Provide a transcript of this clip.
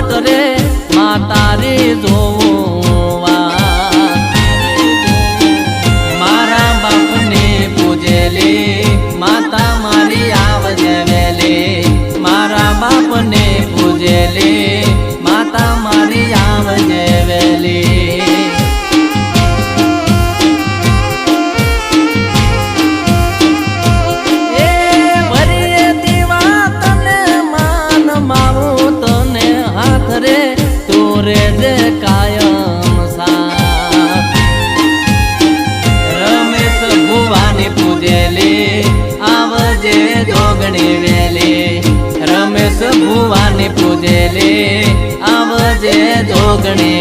વાટ રે માં તારી જોવા મારા બાપને પૂજેલી માતા મારી આવજે વેલી મારા બાપને પૂજેલી માતા મારી આવજે વેલી રે દે કાયમ સાથ રમેશ ભુવાની પૂજેલી આવજે જોગણી વેલી રમેશ ભુવાની પૂજેલી આવજે જોગણી